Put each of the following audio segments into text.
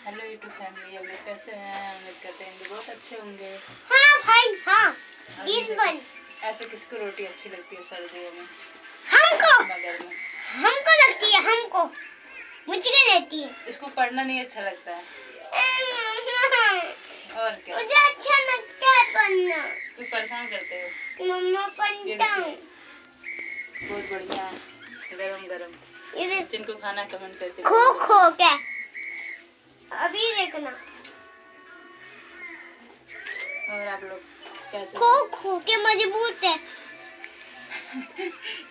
Hello YouTube family, हम लोग कैसे हैं? उम्मीद करते हैं कि बहुत अच्छे होंगे। हाँ भाई हाँ। दिन भर ऐसे किसको रोटी अच्छी लगती है सर्दियों में? हमको मगर में हमको लगती है, हमको मुझे क्या लगती है। इसको पढ़ना नहीं अच्छा लगता है और क्या? मुझे अच्छा लगता है पढ़ना। तू परेशान करते हो। मम्मा पढ़ता हूँ। बहुत बढ़िया, गरम गरम। जिनको खाना कमेंट करके खो खो क्या अभी देखना। और आप लोग कैसे? खो खो के मजबूत है।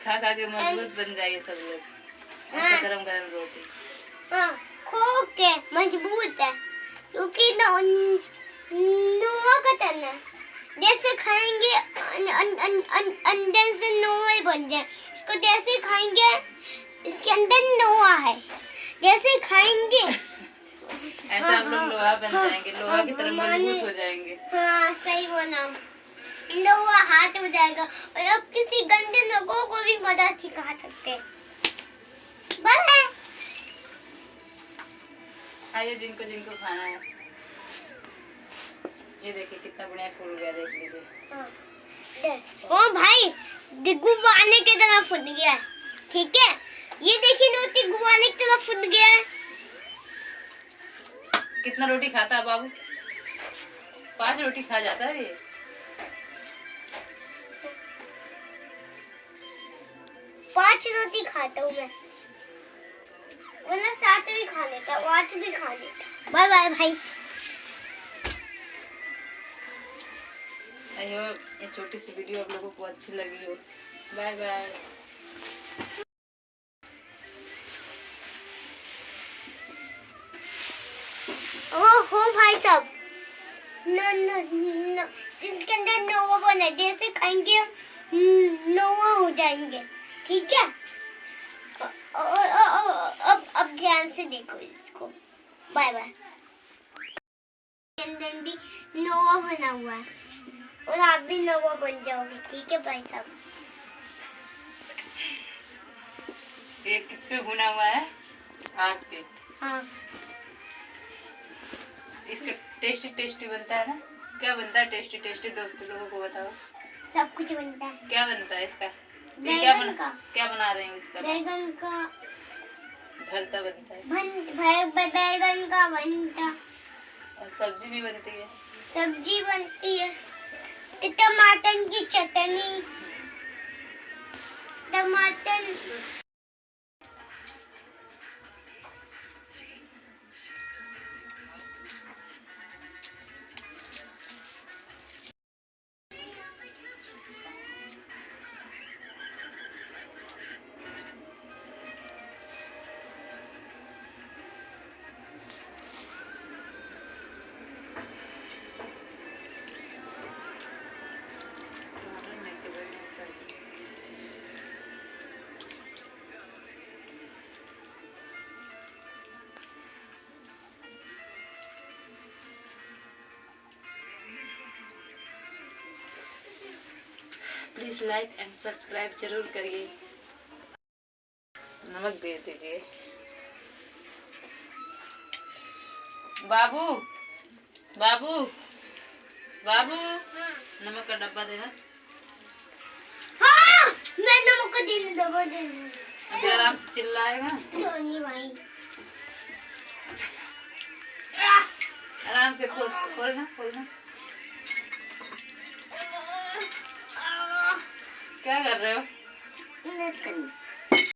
खा खा के मजबूत बन जाइए सब लोग। ऐसे गरम गरम रोटी। हाँ, खो के मजबूत है क्योंकि नोवा का तना जैसे खाएंगे अंदर से नोवा ही बन जाए। इसको जैसे खाएंगे इसके अंदर नोवा है, जैसे खाएंगे ऐसा हम लोग लोहा बन जाएंगे, लोहा की तरह मजबूत हो जाएंगे। हाँ सही बोला, लोहा हाथ हो जाएगा और अब किसी गंदे लोगों को भी मजा सिखा सकते हैं। आइए जिनको जिनको खाना है। ये देखिए कितना बढ़िया फूल गया, देख लीजिए। ओ भाई गुब्बारे की तरह फूट गया है, ठीक है। ये देखिए रोटी गुब्बारे की तरह फूट गया है। कितना रोटी खाता है बाबू? 5 रोटी खा जाता है ये। पांच रोटी खाता हूँ मैं, वरना 7 भी खा लेता, 8 भी खा लेता। बाय बाय भाई। आई होप ये छोटी सी वीडियो आप लोगों को अच्छी लगी हो। Bye bye. हो भाई साहब, नो नो नो, इसके अंदर नोवा बना, जैसे खाएंगे नोवा हो जाएंगे, ठीक है। अब ध्यान से देखो इसको। Bye bye. अंदर भी नोवा बना हुआ है और आप भी नोवा बन जाओगे, ठीक है भाई साहब। ये किस पे भुना हुआ है? आग पे। हाँ, इसका टेस्टी टेस्टी बनता है ना? क्या बनता है टेस्टी टेस्टी? दोस्तों लोगों को बताओ। सब कुछ बनता है। क्या बनता है इसका? बैगन का। क्या बना रहे हैं इसका? बैगन का भरता बनता है। बैगन का बनता। और सब्जी भी बनती है। सब्जी बनती है, तो टमाटर की चटनी, टमाटर। प्लीज लाइक एंड सब्सक्राइब जरूर करिए। नमक दे दीजिए बाबू। बाबू बाबू, नमक का डब्बा देना। हाँ, मैं नमक का डब्बा देना। अभी आराम से चिल्लाएगा। सोनी भाई आराम से खोलना खोलना। क्या कर रहे हो?